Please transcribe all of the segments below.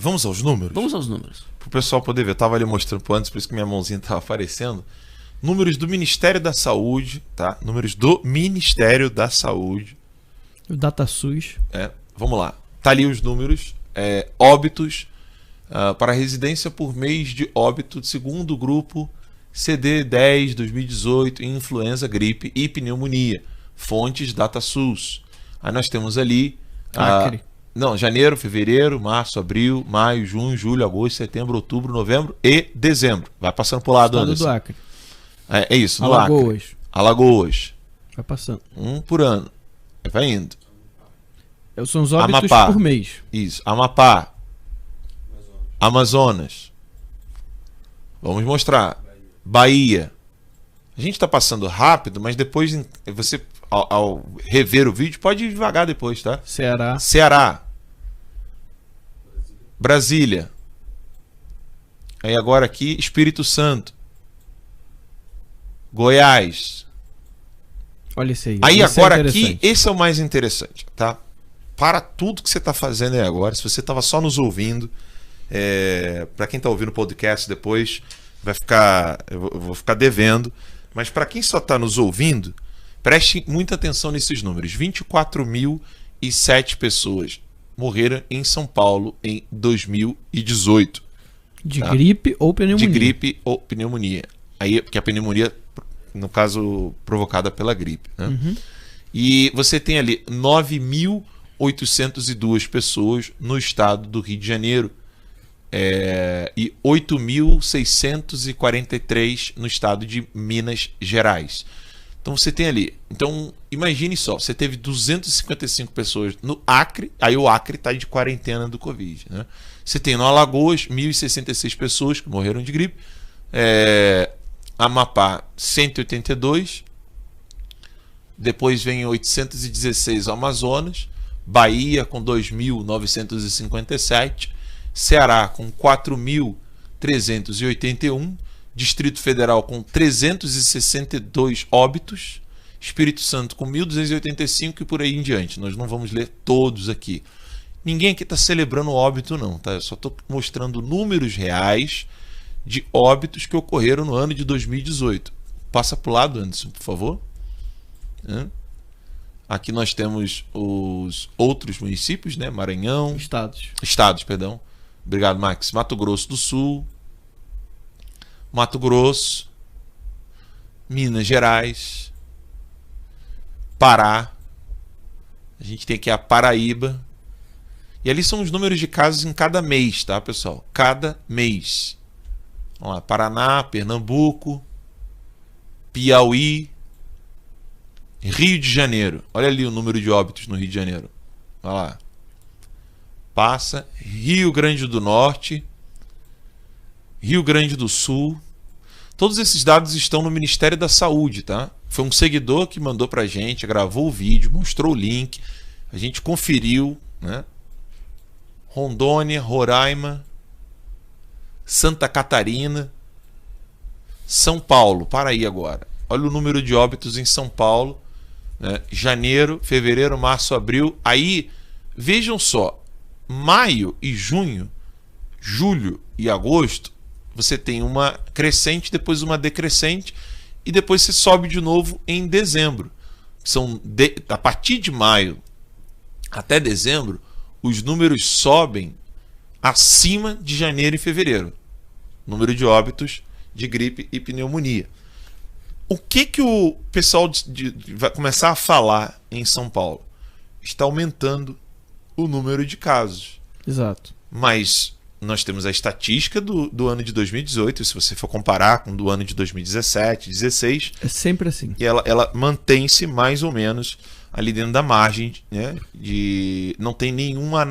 Vamos aos números? Vamos aos números. Para o pessoal poder ver. Eu estava ali mostrando antes, por isso que minha mãozinha estava aparecendo. Números do Ministério da Saúde, tá? Números do Ministério da Saúde. O DataSUS. Vamos lá. Tá ali os números. Óbitos para residência por mês de óbito, segundo grupo CD10 2018, influenza, gripe e pneumonia. Fontes DataSUS. Aí nós temos ali... Acre. Janeiro, fevereiro, março, abril, maio, junho, julho, agosto, setembro, outubro, novembro e dezembro. Vai passando pro lado, Estado Anderson. do Acre. É isso, no Alagoas. Acre. Alagoas. Vai passando. Um por ano. Vai indo. São os óbitos Amapá. por mês. Isso. Amapá. Amazonas. Vamos mostrar. Bahia. A gente está passando rápido, mas depois você, ao rever o vídeo, pode ir devagar depois, tá? Ceará. Brasília. Aí agora aqui, Espírito Santo. Goiás. Olha esse aí. Aí Esse agora é aqui, esse é o mais interessante, tá? Para tudo que você está fazendo aí agora, se você estava só nos ouvindo, para quem está ouvindo o podcast depois, eu vou ficar devendo, mas para quem só está nos ouvindo, preste muita atenção nesses números. 24.007 pessoas morreram em São Paulo em 2018. De gripe ou pneumonia. De gripe ou pneumonia. Aí, porque a pneumonia, no caso, provocada pela gripe, né? Uhum. E você tem ali 9.802 pessoas no estado do Rio de Janeiro e 8.643 no estado de Minas Gerais. Então você tem ali. Então imagine só, você teve 255 pessoas no Acre, aí o Acre está de quarentena do Covid, né? Você tem no Alagoas 1.066 pessoas que morreram de gripe. Amapá 182, depois vem 816 Amazonas, Bahia com 2.957, Ceará com 4.381, Distrito Federal com 362 óbitos, Espírito Santo com 1.285 e por aí em diante. Nós não vamos ler todos aqui. Ninguém aqui está celebrando óbito não, tá? Eu só estou mostrando números reais de óbitos que ocorreram no ano de 2018. Passa para o lado, Anderson, por favor. Aqui nós temos os outros municípios, né? Maranhão. Estados, perdão. Obrigado, Max. Mato Grosso do Sul. Mato Grosso. Minas Gerais. Pará. A gente tem aqui a Paraíba. E ali são os números de casos em cada mês, tá, pessoal? Cada mês. Vamos lá, Paraná, Pernambuco, Piauí, Rio de Janeiro. Olha ali o número de óbitos no Rio de Janeiro. Olha lá. Passa. Rio Grande do Norte, Rio Grande do Sul. Todos esses dados estão no Ministério da Saúde, tá? Foi um seguidor que mandou pra gente, gravou o vídeo, mostrou o link, a gente conferiu, né? Rondônia, Roraima, Santa Catarina, São Paulo. Para aí agora. Olha o número de óbitos em São Paulo, né? Janeiro, fevereiro, março, abril. Aí, vejam só, maio e junho, julho e agosto, você tem uma crescente, depois uma decrescente, e depois você sobe de novo em dezembro. A partir de maio até dezembro, os números sobem acima de janeiro e fevereiro. Número de óbitos de gripe e pneumonia. O que o pessoal vai começar a falar em São Paulo? Está aumentando o número de casos. Exato. Mas nós temos a estatística do ano de 2018, se você for comparar com do ano de 2017, 2016. É sempre assim. E ela mantém-se mais ou menos ali dentro da margem, né? Não tem nenhuma...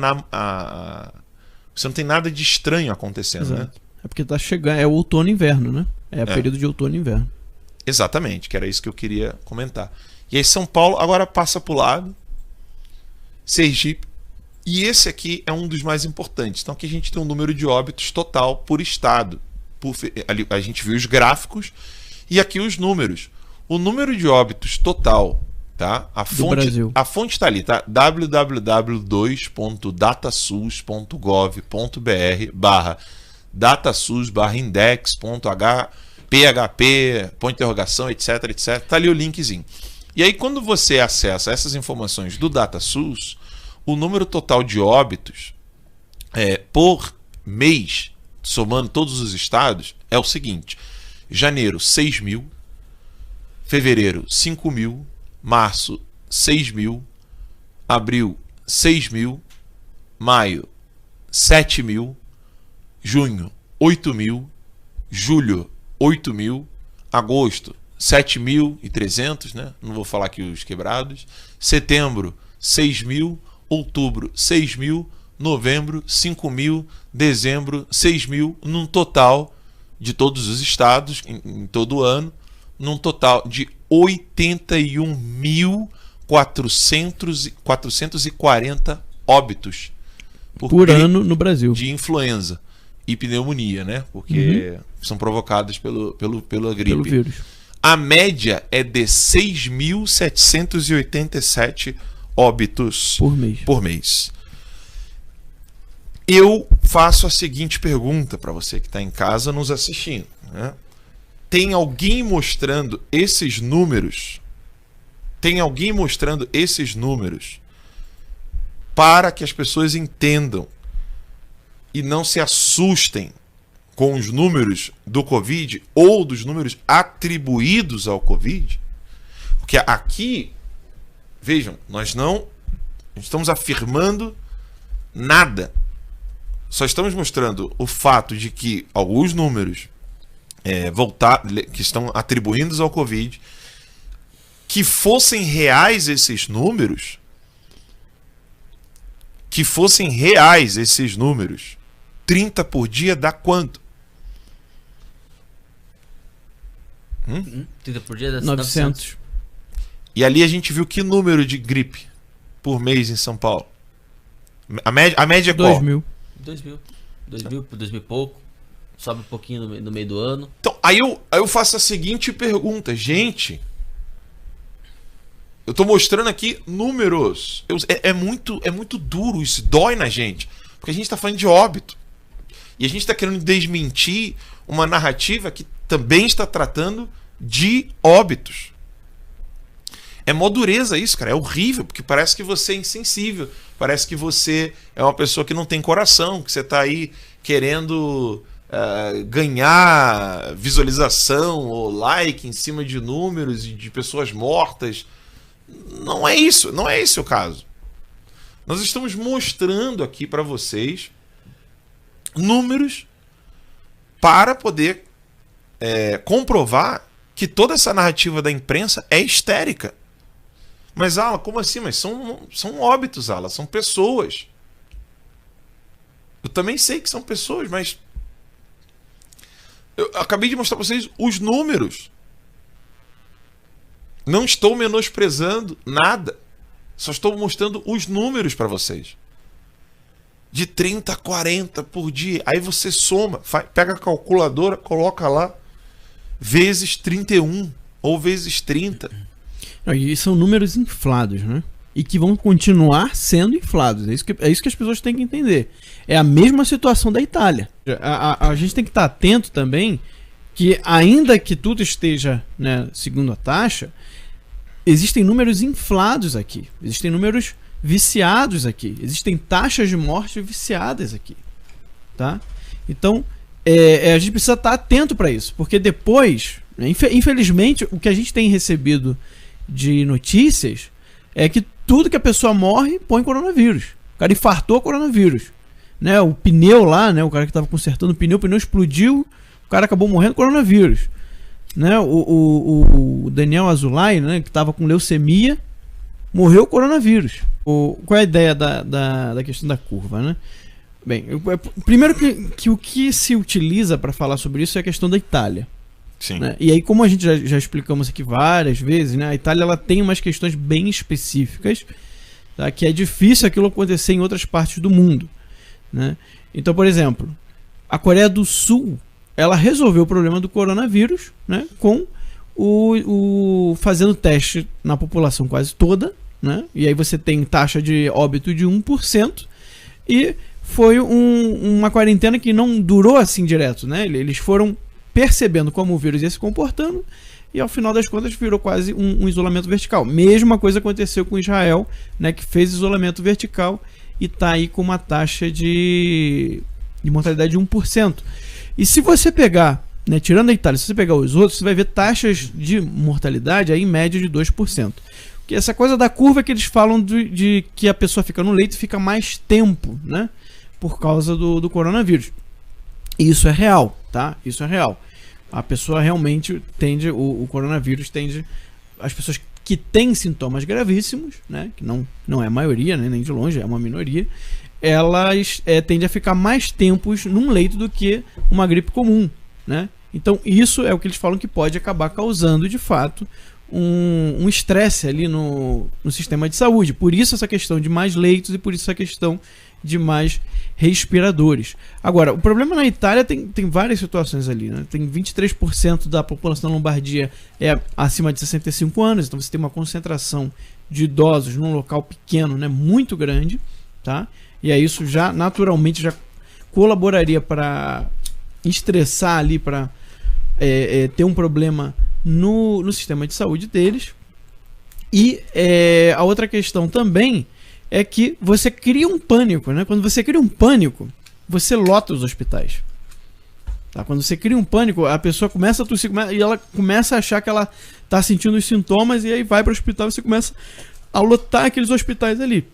Você não tem nada de estranho acontecendo. Exato. Né? É porque tá chegando, é outono e inverno, né? É o período de outono e inverno. Exatamente, que era isso que eu queria comentar. E aí São Paulo agora passa para o lado, Sergipe, e esse aqui é um dos mais importantes. Então aqui a gente tem um número de óbitos total por estado. Ali a gente viu os gráficos e aqui os números. O número de óbitos total Tá? Brasil. A fonte está ali, tá? www.datasus.gov.br/datasus/index.php, etc. Tá ali o linkzinho. E aí, quando você acessa essas informações do DataSUS, o número total de óbitos por mês, somando todos os estados, é o seguinte: janeiro, 6.000, fevereiro, 5.000, março, 6.000, abril, 6.000, maio, 7.000, junho, 8.000, julho, 8.000, agosto, 7.300, né? Não vou falar aqui os quebrados. Setembro, 6.000, outubro, 6.000, novembro, 5.000, dezembro, 6.000, num total de todos os estados, em todo o ano, num total de 81.440 óbitos por ano no Brasil de influenza e pneumonia, né? Porque são provocadas pela gripe. pelo vírus. A média é de 6.787 óbitos por mês. Eu faço a seguinte pergunta para você que está em casa nos assistindo, né? Tem alguém mostrando esses números? Tem alguém mostrando esses números para que as pessoas entendam e não se assustem com os números do Covid ou dos números atribuídos ao Covid? Porque aqui, vejam, nós não estamos afirmando nada. Só estamos mostrando o fato de que alguns números que estão atribuídos ao Covid, que fossem reais esses números, 30 por dia dá quanto? 30 por dia dá 900. E ali a gente viu que número de gripe por mês em São Paulo? A média é qual? 2.000. 2.000 por 2.000 e pouco. Sobe um pouquinho no meio do ano. Então, aí eu faço a seguinte pergunta. Gente, eu tô mostrando aqui números. É muito duro isso, dói na gente. Porque a gente tá falando de óbito. E a gente tá querendo desmentir uma narrativa que também está tratando de óbitos. É mó dureza isso, cara. É horrível, porque parece que você é insensível. Parece que você é uma pessoa que não tem coração, que você tá aí querendo ganhar visualização ou like em cima de números e de pessoas mortas. Não é isso, não é esse o caso. Nós estamos mostrando aqui para vocês números para poder comprovar que toda essa narrativa da imprensa é histérica. Mas, Alan, como assim? Mas são óbitos, Alan, são pessoas. Eu também sei que são pessoas, mas eu acabei de mostrar para vocês os números. Não estou menosprezando nada. Só estou mostrando os números para vocês. De 30 a 40 por dia. Aí você soma, pega a calculadora, coloca lá, vezes 31 ou vezes 30. E são números inflados, né? E que vão continuar sendo inflados. É isso que as pessoas têm que entender. É a mesma situação da Itália. A gente tem que estar atento também que, ainda que tudo esteja, né, segundo a taxa, existem números inflados aqui. Existem números viciados aqui. Existem taxas de morte viciadas aqui. Tá? Então, a gente precisa estar atento para isso. Porque depois, infelizmente, o que a gente tem recebido de notícias é que tudo que a pessoa morre põe coronavírus. O cara infartou coronavírus, né? O pneu lá, né? O cara que estava consertando o pneu O explodiu, o cara acabou morrendo coronavírus, né? O Daniel Azulay, né? Que estava com leucemia, morreu coronavírus. Qual é a ideia da questão da curva, né? Bem, primeiro que o que se utiliza para falar sobre isso é a questão da Itália. Sim. Né? E aí, como a gente já explicamos aqui várias vezes, né? A Itália ela tem umas questões bem específicas, tá? Que é difícil aquilo acontecer em outras partes do mundo, né? Então, por exemplo, a Coreia do Sul ela resolveu o problema do coronavírus, né? Com fazendo teste na população quase toda, né? E aí você tem taxa de óbito de 1%, e foi uma quarentena que não durou assim direto, né? Eles foram percebendo como o vírus ia se comportando, e ao final das contas virou quase um isolamento vertical. Mesma coisa aconteceu com Israel, né, que fez isolamento vertical e está aí com uma taxa de mortalidade de 1%. E se você pegar, né, tirando a Itália, se você pegar os outros, você vai ver taxas de mortalidade aí em média de 2%. Porque essa coisa da curva é que eles falam de que a pessoa fica no leito e fica mais tempo, né, por causa do coronavírus. E isso é real, tá? Isso é real. A pessoa realmente tende, o coronavírus tende, as pessoas que têm sintomas gravíssimos, né, que não é a maioria, né, nem de longe, é uma minoria, elas tendem a ficar mais tempos num leito do que uma gripe comum, né? Então isso é o que eles falam que pode acabar causando, de fato, um estresse ali no sistema de saúde. Por isso essa questão de mais leitos e por isso essa questão de mais respiradores. Agora, o problema na Itália tem várias situações ali, né? Tem 23% da população da Lombardia acima de 65 anos, então você tem uma concentração de idosos num local pequeno, né, muito grande, tá? E aí isso já naturalmente já colaboraria para estressar ali, para ter um problema no sistema de saúde deles. E a outra questão também é que você cria um pânico, né? Quando você cria um pânico, você lota os hospitais. Tá? Quando você cria um pânico, a pessoa começa a tossir e ela começa a achar que ela está sentindo os sintomas, e aí vai para o hospital e você começa a lotar aqueles hospitais ali.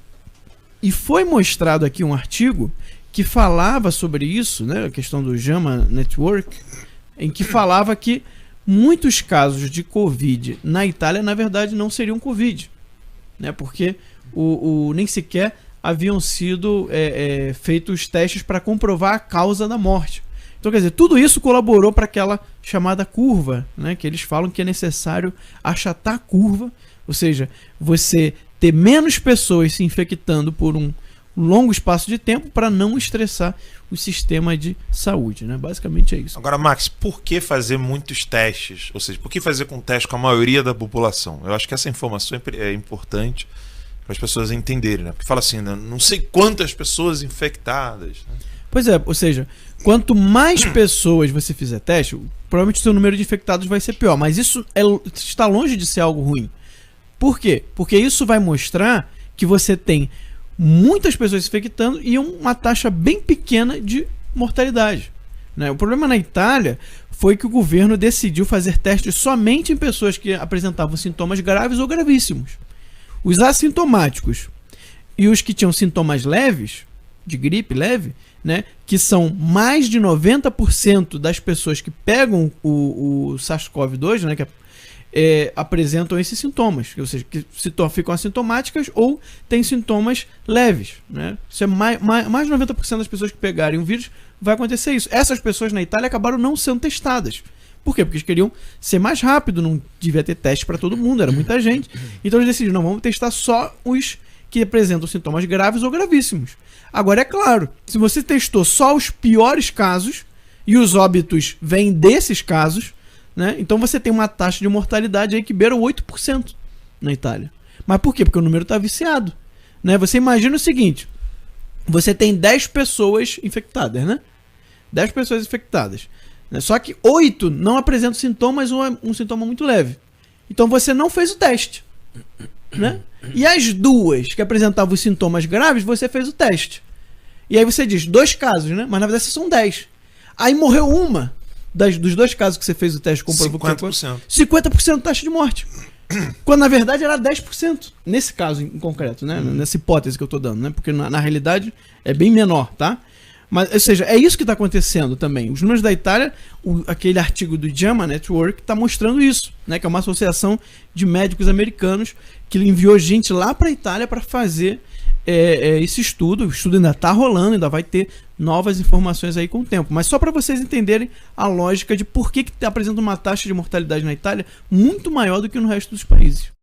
E foi mostrado aqui um artigo que falava sobre isso, né? A questão do JAMA Network, em que falava que muitos casos de Covid na Itália, na verdade, não seriam Covid, né? Porque nem sequer haviam sido feitos testes para comprovar a causa da morte. Então, quer dizer, tudo isso colaborou para aquela chamada curva, né? Que eles falam que é necessário achatar a curva, ou seja, você ter menos pessoas se infectando por um longo espaço de tempo para não estressar o sistema de saúde, né? Basicamente é isso. Agora, Max, por que fazer muitos testes? Ou seja, por que fazer com teste com a maioria da população? Eu acho que essa informação é importante para as pessoas entenderem, né? Porque fala assim, né? Não sei quantas pessoas infectadas, né? Pois é, ou seja, quanto mais pessoas você fizer teste, provavelmente o seu número de infectados vai ser pior, mas isso está longe de ser algo ruim. Por quê? Porque isso vai mostrar que você tem muitas pessoas se infectando e uma taxa bem pequena de mortalidade, né? O problema na Itália foi que o governo decidiu fazer testes somente em pessoas que apresentavam sintomas graves ou gravíssimos. Os assintomáticos e os que tinham sintomas leves, de gripe leve, né, que são mais de 90% das pessoas que pegam o SARS-CoV-2, né, que apresentam esses sintomas, ou seja, que ficam assintomáticas ou têm sintomas leves, né? Isso é mais de 90% das pessoas que pegarem o vírus vai acontecer isso. Essas pessoas na Itália acabaram não sendo testadas. Por quê? Porque eles queriam ser mais rápido, não devia ter teste para todo mundo, era muita gente. Então eles decidiram, não, vamos testar só os que apresentam sintomas graves ou gravíssimos. Agora, é claro, se você testou só os piores casos e os óbitos vêm desses casos, né, então você tem uma taxa de mortalidade aí que beira 8% na Itália. Mas por quê? Porque o número está viciado, né? Você imagina o seguinte, você tem 10 pessoas infectadas, né? 10 pessoas infectadas, né? Só que 8 não apresentam sintomas ou é um sintoma muito leve. Então você não fez o teste, né? E as duas que apresentavam os sintomas graves, você fez o teste. E aí você diz, 2 casos, né? Mas na verdade são 10. Aí morreu uma dos 2 casos que você fez o teste, comprovou 50%. 50% de taxa de morte. Quando na verdade era 10%. Nesse caso em concreto, né? Nessa hipótese que eu estou dando, né? Porque na realidade é bem menor, tá? Mas, ou seja, é isso que está acontecendo também. Os números da Itália, aquele artigo do JAMA Network está mostrando isso, né? Que é uma associação de médicos americanos que enviou gente lá para a Itália para fazer esse estudo. O estudo ainda está rolando, ainda vai ter novas informações aí com o tempo. Mas só para vocês entenderem a lógica de por que apresenta uma taxa de mortalidade na Itália muito maior do que no resto dos países.